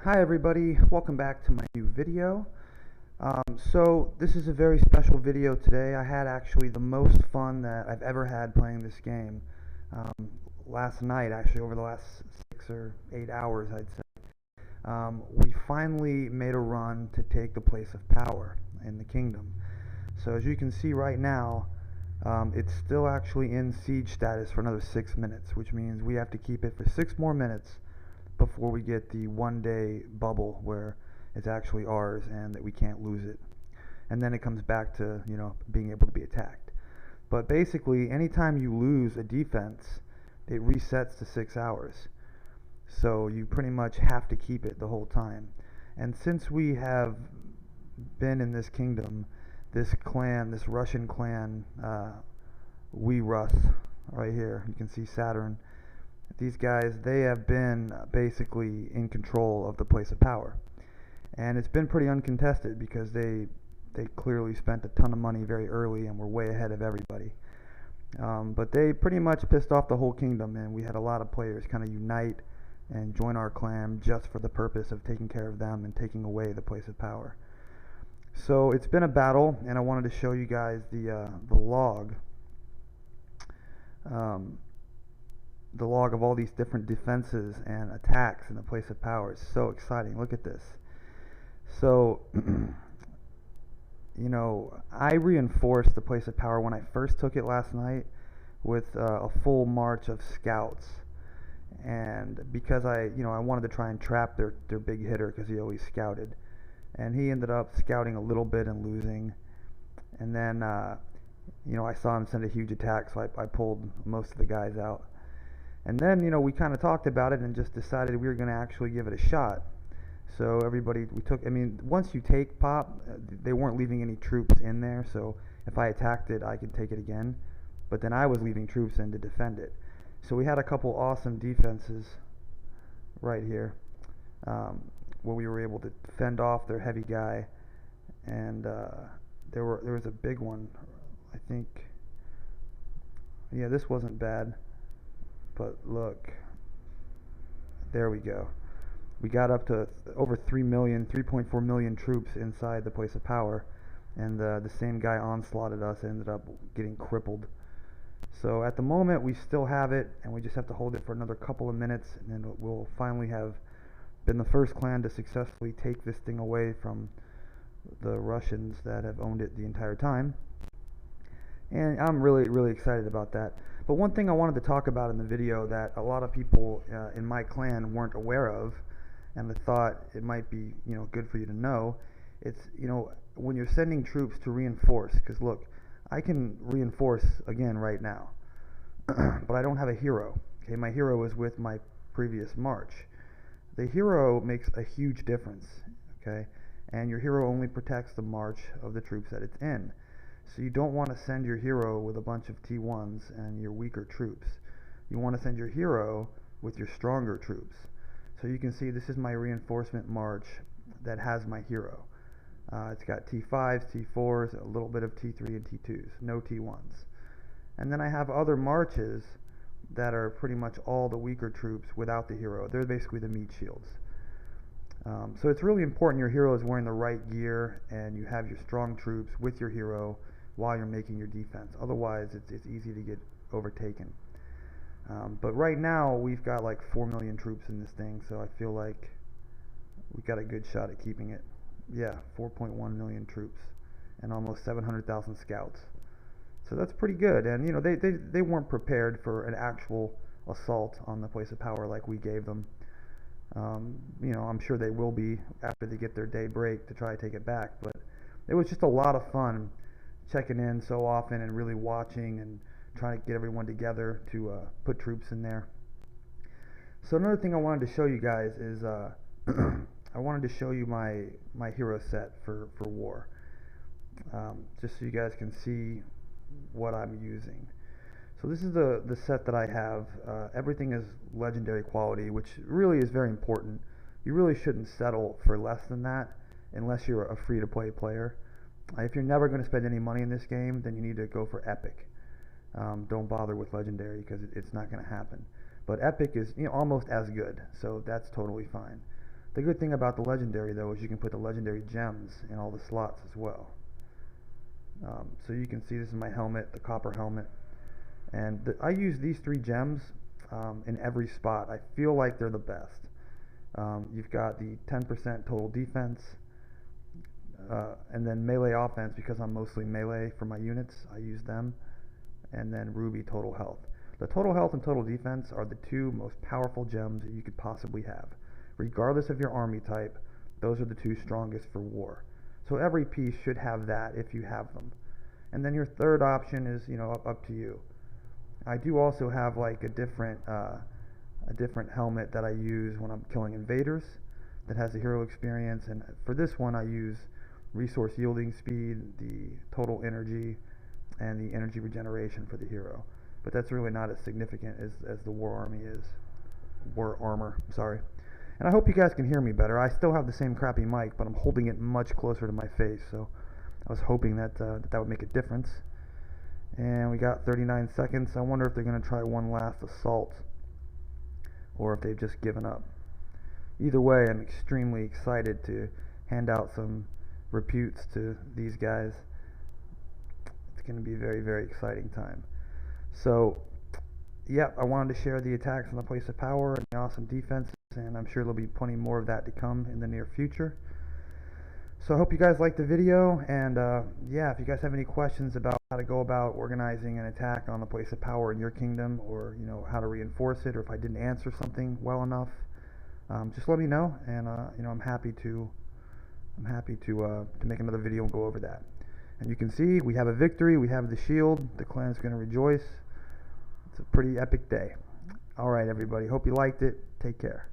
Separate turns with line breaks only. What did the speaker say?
Hi everybody, welcome back to my new video. So this is a very special video today. I had actually the most fun that I've ever had playing this game. Last night, actually over the last 6 or 8 hours I'd say. We finally made a run to take the place of power in the kingdom. So as you can see right now, it's still actually in siege status for another 6 minutes, which means we have to keep it for 6 more minutes before we get the 1 day bubble where it's actually ours and that we can't lose it. And then it comes back to, being able to be attacked. But basically, anytime you lose a defense, it resets to 6 hours. So you pretty much have to keep it the whole time. And since we have been in this kingdom, this clan, this Russian clan, we Rus, right here, you can see Saturn. These guys, they have been basically in control of the place of power. And it's been pretty uncontested because they clearly spent a ton of money very early and were way ahead of everybody. But they pretty much pissed off the whole kingdom, and we had a lot of players kind of unite and join our clan just for the purpose of taking care of them and taking away the place of power. So it's been a battle, and I wanted to show you guys the log. The log of all these different defenses and attacks in the place of power. It's so exciting. Look at this. So, I reinforced the place of power when I first took it last night with a full march of scouts. And because I wanted to try and trap their big hitter because he always scouted. And he ended up scouting a little bit and losing. And then, I saw him send a huge attack, so I pulled most of the guys out. And then, we kind of talked about it and just decided we were going to actually give it a shot. So once you take Pop, they weren't leaving any troops in there, so if I attacked it, I could take it again. But then I was leaving troops in to defend it. So we had a couple awesome defenses right here, where we were able to fend off their heavy guy. And there was a big one, I think. Yeah, this wasn't bad. But look, there we go. We got up to over 3.4 million troops inside the place of power, and the same guy onslaughted us and ended up getting crippled. So at the moment we still have it, and we just have to hold it for another couple of minutes, and then we'll finally have been the first clan to successfully take this thing away from the Russians that have owned it the entire time. And I'm really, really excited about that. But one thing I wanted to talk about in the video that a lot of people in my clan weren't aware of, and I thought it might be good for you to know, it's when you're sending troops to reinforce, because look, I can reinforce again right now, but I don't have a hero. Okay, my hero is with my previous march. The hero makes a huge difference. Okay, and your hero only protects the march of the troops that it's in. So you don't want to send your hero with a bunch of T1s and your weaker troops. You want to send your hero with your stronger troops. So you can see this is my reinforcement march that has my hero. It's got T5s, T4s, a little bit of T3 and T2s, no T1s. And then I have other marches that are pretty much all the weaker troops without the hero. They're basically the meat shields. So it's really important your hero is wearing the right gear and you have your strong troops with your hero while you're making your defense. Otherwise, it's easy to get overtaken. But right now, we've got like 4 million troops in this thing, so I feel like we've got a good shot at keeping it. Yeah, 4.1 million troops and almost 700,000 scouts. So that's pretty good. And they weren't prepared for an actual assault on the place of power like we gave them. I'm sure they will be after they get their day break to try to take it back. But it was just a lot of fun checking in so often and really watching and trying to get everyone together to put troops in there. So another thing I wanted to show you guys is I wanted to show you my hero set for war, just so you guys can see what I'm using. So this is the set that I have. Everything is legendary quality, which really is very important. You really shouldn't settle for less than that unless you're a free-to-play player. If you're never going to spend any money in this game, then you need to go for epic. Don't bother with legendary because it's not going to happen. But epic is almost as good, so that's totally fine. The good thing about the legendary though is you can put the legendary gems in all the slots as well. So you can see this is my helmet, the copper helmet, and I use these 3 gems in every spot. I feel like they're the best. You've got the 10% total defense, and then melee offense, because I'm mostly melee for my units, I use them, and then ruby total health. The total health and total defense are the 2 most powerful gems that you could possibly have. Regardless of your army type, those are the 2 strongest for war. So every piece should have that if you have them. And then your third option is, up to you. I do also have like a different helmet that I use when I'm killing invaders that has a hero experience, and for this one I use resource yielding speed, the total energy, and the energy regeneration for the hero. But that's really not as significant as the war armor, sorry. And I hope you guys can hear me better. I still have the same crappy mic, but I'm holding it much closer to my face, so I was hoping that that would make a difference. And we got 39 seconds. I wonder if they're going to try one last assault, or if they've just given up. Either way, I'm extremely excited to hand out some reputes to these guys. It's going to be a very, very exciting time. So, yeah, I wanted to share the attacks on the place of power and the awesome defenses, and I'm sure there'll be plenty more of that to come in the near future. So I hope you guys liked the video, and yeah, if you guys have any questions about how to go about organizing an attack on the place of power in your kingdom, or how to reinforce it, or if I didn't answer something well enough, just let me know, and I'm happy to make another video and go over that. And you can see we have a victory, we have the shield, the clan's going to rejoice. It's a pretty epic day. Alright everybody, hope you liked it. Take care.